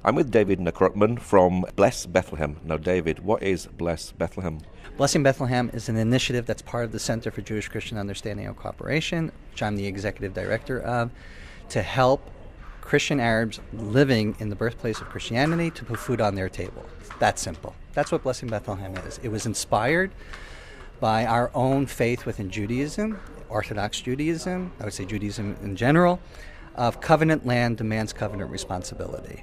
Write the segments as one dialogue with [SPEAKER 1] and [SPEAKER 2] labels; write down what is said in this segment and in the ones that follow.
[SPEAKER 1] I'm with David Nekrutman from Bless Bethlehem. Now, David, what is Bless Bethlehem?
[SPEAKER 2] Blessing Bethlehem is an initiative that's part of the Center for Jewish Christian Understanding and Cooperation, which I'm the executive director of, to help Christian Arabs living in the birthplace of Christianity to put food on their table. That's simple. That's what Blessing Bethlehem is. It was inspired by our own faith within Judaism, Orthodox Judaism, I would say Judaism in general, of covenant land demands covenant responsibility.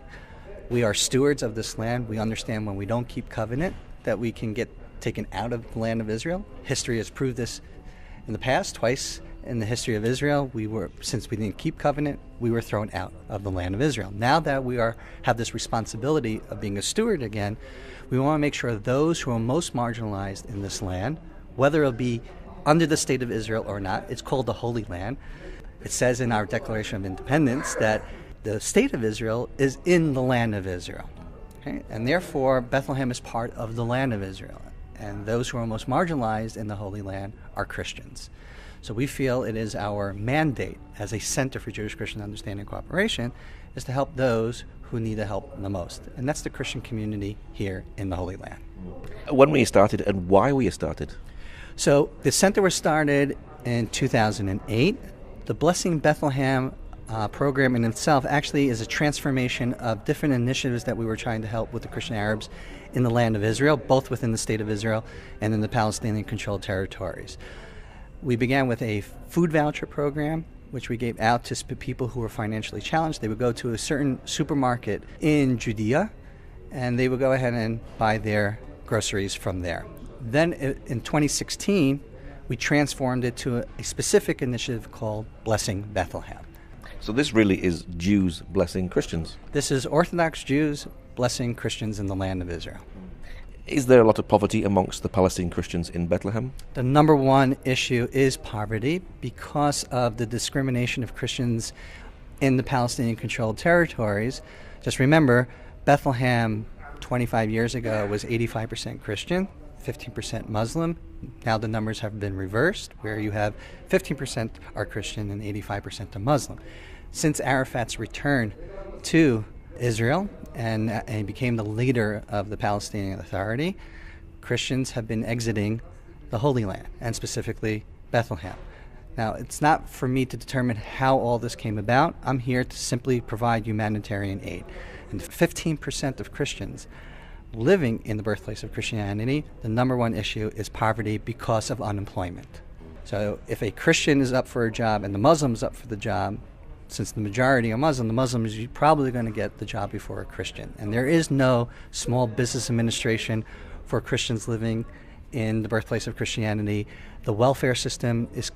[SPEAKER 2] We are stewards of this land. We understand when we don't keep covenant that we can get taken out of the land of Israel. History has proved this in the past, twice in the history of Israel. Since we didn't keep covenant, we were thrown out of the land of Israel. Now that we have this responsibility of being a steward again, we want to make sure those who are most marginalized in this land, whether it'll be under the state of Israel or not, it's called the Holy Land. It says in our Declaration of Independence that the state of Israel is in the land of Israel. Okay? And therefore, Bethlehem is part of the land of Israel. And those who are most marginalized in the Holy Land are Christians. So we feel it is our mandate as a Center for Jewish Christian Understanding and Cooperation is to help those who need the help the most. And that's the Christian community here in the Holy Land.
[SPEAKER 1] When were you started and why were you started?
[SPEAKER 2] So the center was started in 2008. The Blessing Bethlehem program in itself actually is a transformation of different initiatives that we were trying to help with the Christian Arabs in the land of Israel, both within the state of Israel and in the Palestinian-controlled territories. We began with a food voucher program, which we gave out to people who were financially challenged. They would go to a certain supermarket in Judea, and they would go ahead and buy their groceries from there. Then in 2016, we transformed it to a specific initiative called Blessing Bethlehem.
[SPEAKER 1] So this really is Jews blessing Christians?
[SPEAKER 2] This is Orthodox Jews blessing Christians in the land of Israel.
[SPEAKER 1] Is there a lot of poverty amongst the Palestinian Christians in Bethlehem?
[SPEAKER 2] The number one issue is poverty because of the discrimination of Christians in the Palestinian-controlled territories. Just remember, Bethlehem 25 years ago was 85% Christian, 15% Muslim. Now the numbers have been reversed, where you have 15% are Christian and 85% are Muslim. Since Arafat's return to Israel and he became the leader of the Palestinian Authority, Christians have been exiting the Holy Land, and specifically Bethlehem. Now, it's not for me to determine how all this came about. I'm here to simply provide humanitarian aid. And 15% of Christians living in the birthplace of Christianity, the number one issue is poverty because of unemployment. So if a Christian is up for a job and the Muslim is up for the job, since the majority are Muslim, the Muslim is probably going to get the job before a Christian. And there is no small business administration for Christians living in the birthplace of Christianity. The welfare system is,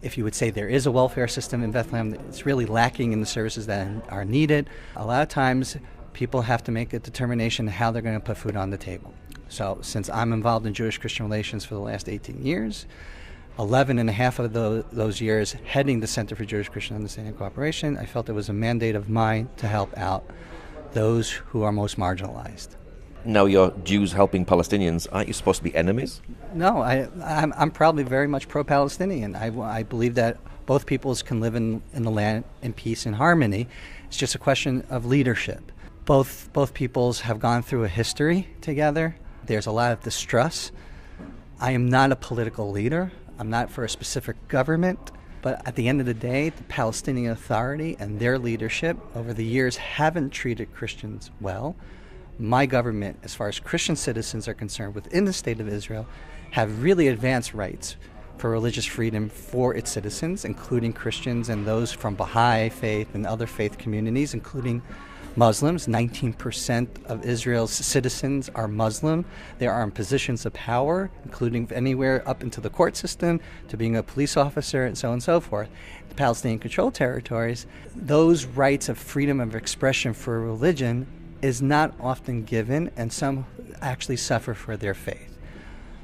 [SPEAKER 2] if you would say there is a welfare system in Bethlehem, it's really lacking in the services that are needed. A lot of times people have to make a determination how they're going to put food on the table. So since I'm involved in Jewish-Christian relations for the last 18 years, 11 and a half of those years heading the Center for Jewish Christian Understanding and Cooperation, I felt it was a mandate of mine to help out those who are most marginalized.
[SPEAKER 1] Now you're Jews helping Palestinians. Aren't you supposed to be enemies?
[SPEAKER 2] No, I'm probably very much pro-Palestinian. I believe that both peoples can live in the land in peace and harmony. It's just a question of leadership. Both peoples have gone through a history together. There's a lot of distrust. I am not a political leader. I'm not for a specific government. But at the end of the day, the Palestinian Authority and their leadership over the years haven't treated Christians well. My government, as far as Christian citizens are concerned within the state of Israel, have really advanced rights for religious freedom for its citizens, including Christians and those from Baha'i faith and other faith communities, including Muslims. 19% of Israel's citizens are Muslim. They are in positions of power, including anywhere up into the court system to being a police officer and so on and so forth. The Palestinian-controlled territories, those rights of freedom of expression for religion is not often given, and some actually suffer for their faith.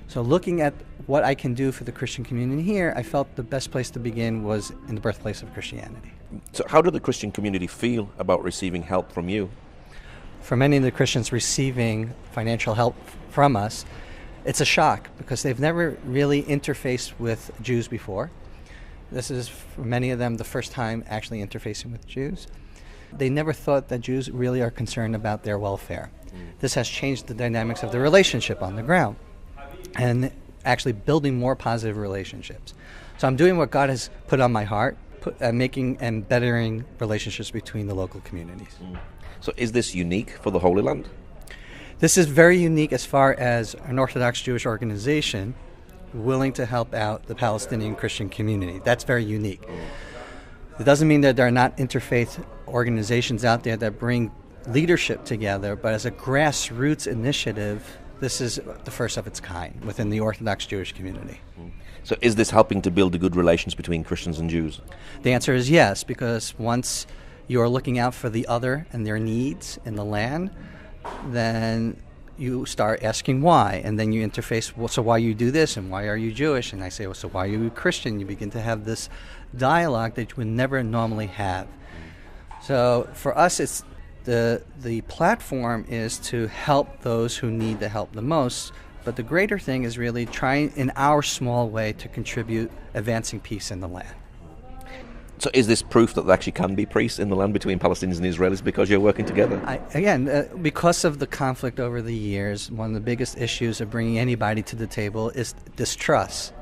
[SPEAKER 2] So looking at what I can do for the Christian community here, I felt the best place to begin was in the birthplace of Christianity.
[SPEAKER 1] So how did the Christian community feel about receiving help from you?
[SPEAKER 2] For many of the Christians receiving financial help from us, it's a shock because they've never really interfaced with Jews before. This is, for many of them, the first time actually interfacing with Jews. they never thought that Jews really are concerned about their welfare. This has changed the dynamics of the relationship on the ground and actually building more positive relationships. So I'm doing what God has put on my heart, making and bettering relationships between the local communities.
[SPEAKER 1] So is this unique for the Holy Land?
[SPEAKER 2] This is very unique as far as an Orthodox Jewish organization willing to help out the Palestinian Christian community. That's very unique. It doesn't mean that there are not interfaith organizations out there that bring leadership together, but as a grassroots initiative, this is the first of its kind within the Orthodox Jewish community.
[SPEAKER 1] So is this helping to build the good relations between Christians and Jews?
[SPEAKER 2] The answer is yes, because once you are looking out for the other and their needs in the land, then you start asking why, and then you interface, well, so why you do this, and why are you Jewish? And I say, well, so why are you Christian? You begin to have this dialogue that you would never normally have. So for us, it's the platform is to help those who need the help the most, but the greater thing is really trying in our small way to contribute advancing peace in the land.
[SPEAKER 1] So is this proof that there actually can be peace in the land between Palestinians and Israelis because you're working together?
[SPEAKER 2] Because of the conflict over the years, one of the biggest issues of bringing anybody to the table is distrust.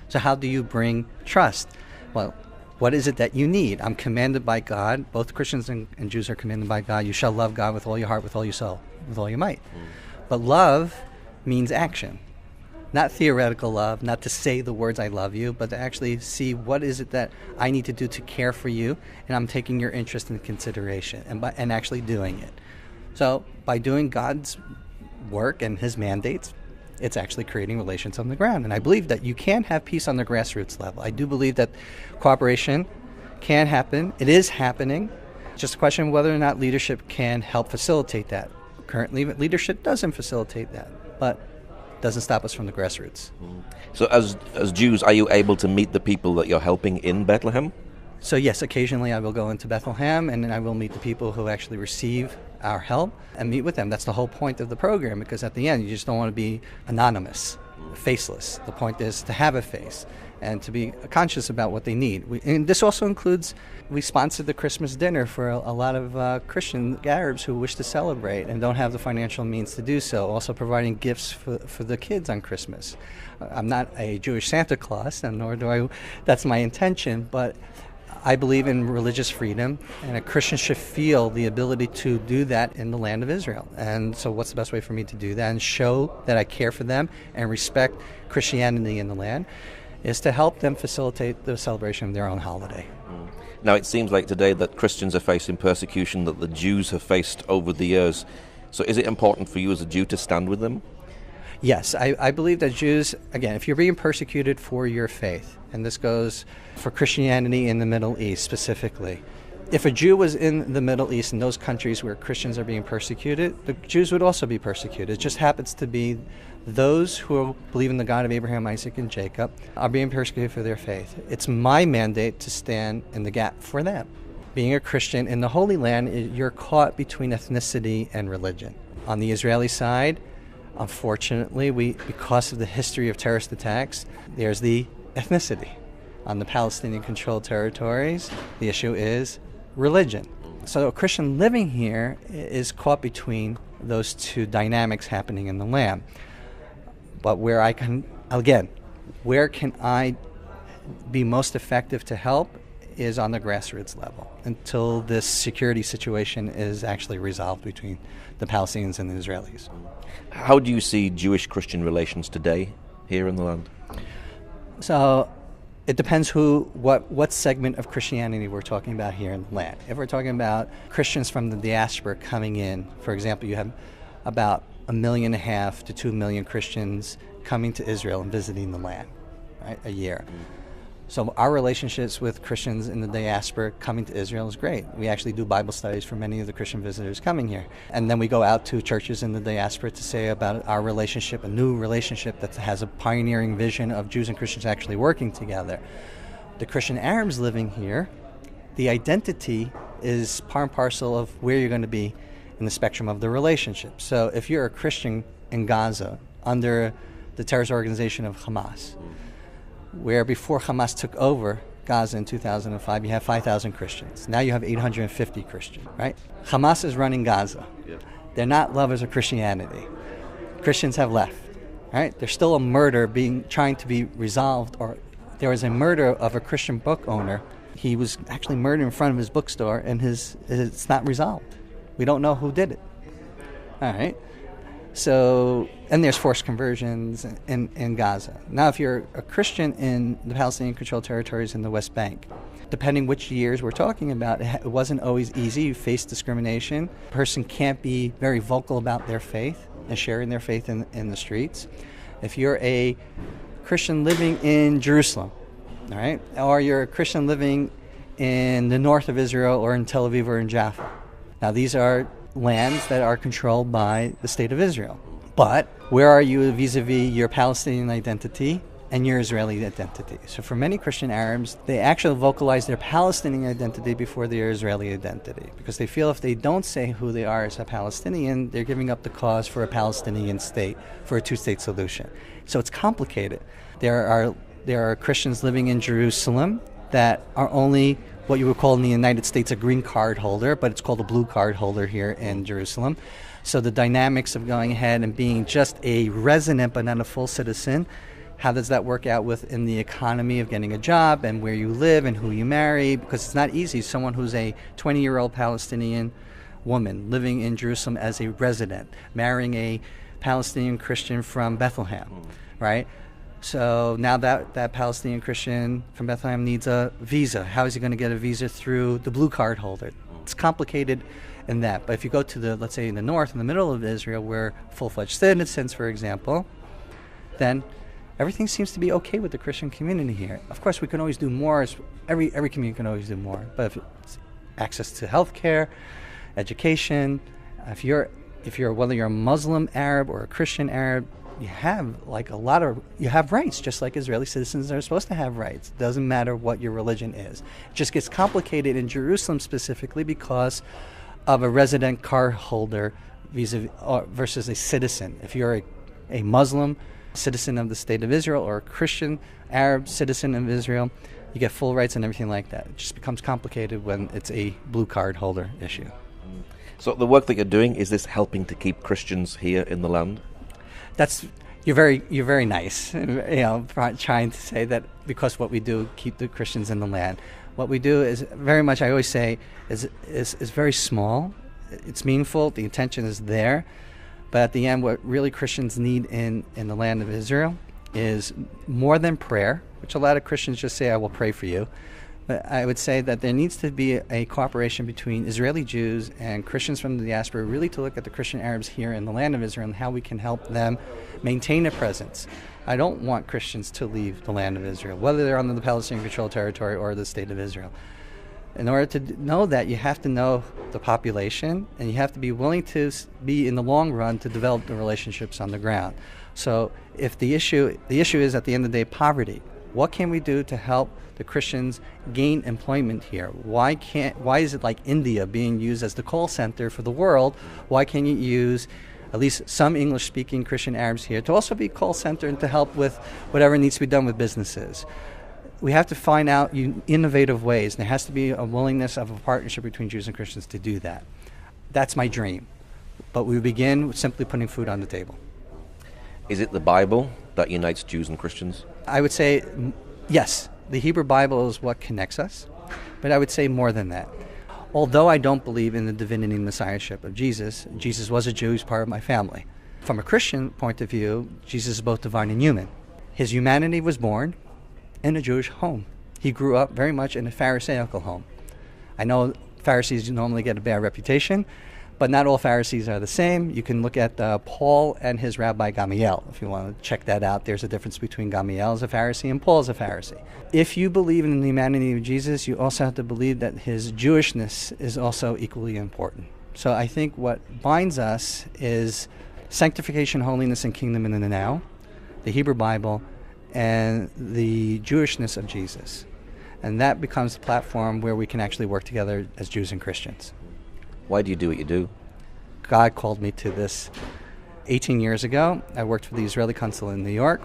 [SPEAKER 2] So how do you bring trust? Well, what is it that you need? I'm commanded by God. Both Christians and Jews are commanded by God. You shall love God with all your heart, with all your soul, with all your might. But love means action. Not theoretical love, not to say the words I love you, but to actually see what is it that I need to do to care for you, and I'm taking your interest into consideration and actually doing it. So by doing God's work and his mandates, it's actually creating relations on the ground. And I believe that you can have peace on the grassroots level. I do believe that cooperation can happen. It is happening. It's just a question of whether or not leadership can help facilitate that. Currently, leadership doesn't facilitate that, but doesn't stop us from the grassroots.
[SPEAKER 1] So as Jews, are you able to meet the people that you're helping in Bethlehem?
[SPEAKER 2] So yes, occasionally I will go into Bethlehem and I will meet the people who actually receive our help and meet with them. That's the whole point of the program, because at the end you just don't want to be anonymous, faceless. The point is to have a face and to be conscious about what they need. And this also includes, we sponsored the Christmas dinner for a lot of Christian Arabs who wish to celebrate and don't have the financial means to do so, also providing gifts for the kids on Christmas. I'm not a Jewish Santa Claus, and nor do I, that's my intention, but I believe in religious freedom, and a Christian should feel the ability to do that in the land of Israel. And so what's the best way for me to do that and show that I care for them and respect Christianity in the land is to help them facilitate the celebration of their own holiday.
[SPEAKER 1] Now, it seems like today that Christians are facing persecution that the Jews have faced over the years. So is it important for you as a Jew to stand with them?
[SPEAKER 2] Yes, I believe that Jews, again, if you're being persecuted for your faith, and this goes for Christianity in the Middle East specifically, if a Jew was in the Middle East, in those countries where Christians are being persecuted, the Jews would also be persecuted. It just happens to be those who believe in the God of Abraham, Isaac, and Jacob are being persecuted for their faith. It's my mandate to stand in the gap for them. Being a Christian in the Holy Land, you're caught between ethnicity and religion. On the Israeli side, unfortunately, because of the history of terrorist attacks, there's the ethnicity. On the Palestinian-controlled territories, the issue is religion. So a Christian living here is caught between those two dynamics happening in the land. But where can I be most effective to help is on the grassroots level until this security situation is actually resolved between the Palestinians and the Israelis.
[SPEAKER 1] How do you see Jewish-Christian relations today here in the land?
[SPEAKER 2] So it depends what segment of Christianity we're talking about here in the land. If we're talking about Christians from the diaspora coming in, for example, you have about 1.5 million to 2 million Christians coming to Israel and visiting the land, right, a year. So our relationships with Christians in the diaspora coming to Israel is great. We actually do Bible studies for many of the Christian visitors coming here. And then we go out to churches in the diaspora to say about our relationship, a new relationship that has a pioneering vision of Jews and Christians actually working together. The Christian Arabs living here, the identity is part and parcel of where you're going to be in the spectrum of the relationship. So if you're a Christian in Gaza under the terrorist organization of Hamas, where before Hamas took over, Gaza in 2005, you have 5,000 Christians. Now you have 850 Christians, right? Hamas is running Gaza.
[SPEAKER 1] Yeah.
[SPEAKER 2] They're not lovers of Christianity. Christians have left, right? There's still a murder trying to be resolved, or there was a murder of a Christian book owner. He was actually murdered in front of his bookstore, and it's not resolved. We don't know who did it. All right. So, and there's forced conversions in Gaza. Now, if you're a Christian in the Palestinian-controlled territories in the West Bank, depending which years we're talking about, it wasn't always easy. You face discrimination. A person can't be very vocal about their faith and sharing their faith in the streets. If you're a Christian living in Jerusalem, all right, or you're a Christian living in the north of Israel or in Tel Aviv or in Jaffa. Now, these are lands that are controlled by the state of Israel. But where are you vis-a-vis your Palestinian identity and your Israeli identity? So for many Christian Arabs, they actually vocalize their Palestinian identity before their Israeli identity, because they feel if they don't say who they are as a Palestinian, they're giving up the cause for a Palestinian state, for a two-state solution. So it's complicated. There are Christians living in Jerusalem that are only what you would call in the United States a green card holder, but it's called a blue card holder here in Jerusalem. So the dynamics of going ahead and being just a resident but not a full citizen, how does that work out within the economy of getting a job and where you live and who you marry? Because it's not easy. Someone who's a 20-year-old Palestinian woman living in Jerusalem as a resident, marrying a Palestinian Christian from Bethlehem, right? So now that Palestinian Christian from Bethlehem needs a visa. How is he going to get a visa through the blue card holder? It's complicated in that. But if you go to let's say in the north, in the middle of Israel, where full-fledged citizens, for example, then everything seems to be okay with the Christian community here. Of course, we can always do more. Every community can always do more. But if it's access to healthcare, education, if you're whether you're a Muslim Arab or a Christian Arab, you have you have rights, just like Israeli citizens are supposed to have rights. It doesn't matter what your religion is. It just gets complicated in Jerusalem specifically because of a resident card holder versus a citizen. If you're a Muslim citizen of the state of Israel or a Christian Arab citizen of Israel, you get full rights and everything like that. It just becomes complicated when it's a blue card holder issue.
[SPEAKER 1] So the work that you're doing, is this helping to keep Christians here in the land?
[SPEAKER 2] You're very nice, trying to say that because what we do keep the Christians in the land. What we do is very much, I always say, is very small. It's meaningful. The intention is there, but at the end, what really Christians need in the land of Israel is more than prayer, which a lot of Christians just say, "I will pray for you." But I would say that there needs to be a cooperation between Israeli Jews and Christians from the diaspora, really to look at the Christian Arabs here in the land of Israel and how we can help them maintain a presence. I don't want Christians to leave the land of Israel, whether they're under the Palestinian-controlled territory or the state of Israel. In order to know that, you have to know the population, and you have to be willing to be, in the long run, to develop the relationships on the ground. So if the issue is, at the end of the day, poverty, what can we do to help the Christians gain employment here? Why is it like India being used as the call center for the world? Why can't you use at least some English-speaking Christian Arabs here to also be call center and to help with whatever needs to be done with businesses? We have to find out innovative ways, and there has to be a willingness of a partnership between Jews and Christians to do that. That's my dream. But we begin with simply putting food on the table.
[SPEAKER 1] Is it the Bible that unites Jews and Christians?
[SPEAKER 2] I would say yes. The Hebrew Bible is what connects us, but I would say more than that. Although I don't believe in the divinity and messiahship of Jesus, Jesus was a Jew, he's part of my family. From a Christian point of view, Jesus is both divine and human. His humanity was born in a Jewish home. He grew up very much in a Pharisaical home. I know Pharisees normally get a bad reputation, but not all Pharisees are the same. You can look at Paul and his Rabbi Gamaliel. If you want to check that out, there's a difference between Gamaliel as a Pharisee and Paul as a Pharisee. If you believe in the humanity of Jesus, you also have to believe that his Jewishness is also equally important. So I think what binds us is sanctification, holiness, and kingdom in the now, the Hebrew Bible, and the Jewishness of Jesus. And that becomes the platform where we can actually work together as Jews and Christians.
[SPEAKER 1] Why do you do what you do?
[SPEAKER 2] God called me to this 18 years ago. I worked for the Israeli consulate in New York.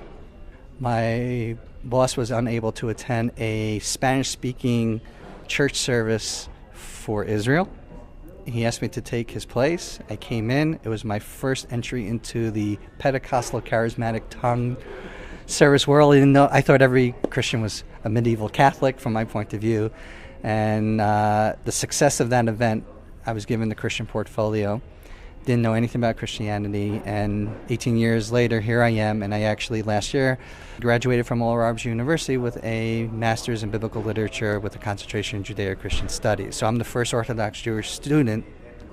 [SPEAKER 2] My boss was unable to attend a Spanish-speaking church service for Israel. He asked me to take his place. I came in. It was my first entry into the Pentecostal charismatic tongue service world. I thought every Christian was a medieval Catholic from my point of view. And the success of that event, I was given the Christian portfolio. Didn't know anything about Christianity, and 18 years later, here I am, and I actually last year graduated from Oral Roberts University with a master's in biblical literature with a concentration in Judeo-Christian studies. So I'm the first Orthodox Jewish student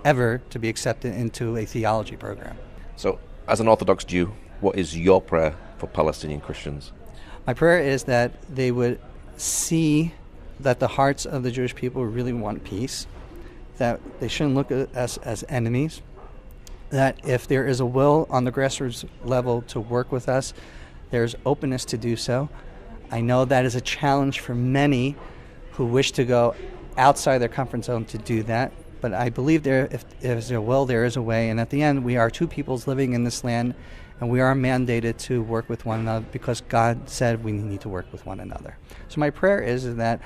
[SPEAKER 2] ever to be accepted into a theology program.
[SPEAKER 1] So, as an Orthodox Jew, what is your prayer for Palestinian Christians?
[SPEAKER 2] My prayer is that they would see that the hearts of the Jewish people really want peace, that they shouldn't look at us as enemies, that if there is a will on the grassroots level to work with us, there's openness to do so. I know that is a challenge for many who wish to go outside their comfort zone to do that, but I believe if there's a will, there is a way, and at the end, we are two peoples living in this land, and we are mandated to work with one another because God said we need to work with one another. So my prayer is that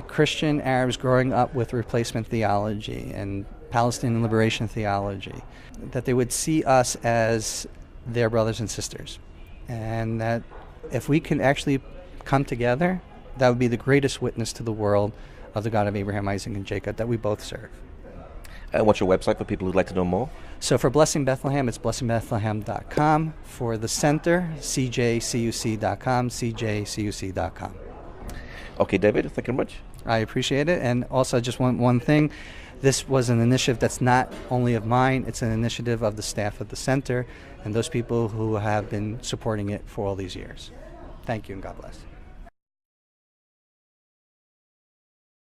[SPEAKER 2] Christian Arabs growing up with replacement theology and Palestinian liberation theology, that they would see us as their brothers and sisters, and that if we can actually come together, that would be the greatest witness to the world of the God of Abraham, Isaac, and Jacob that we both serve.
[SPEAKER 1] And what's your website for people who'd like to know more?
[SPEAKER 2] So for Blessing Bethlehem, it's blessingbethlehem.com. For the center, cjcuc.com, cjcuc.com.
[SPEAKER 1] Okay, David, thank you very much.
[SPEAKER 2] I appreciate it. And also, just one thing. This was an initiative that's not only of mine, it's an initiative of the staff of the center and those people who have been supporting it for all these years. Thank you and God bless.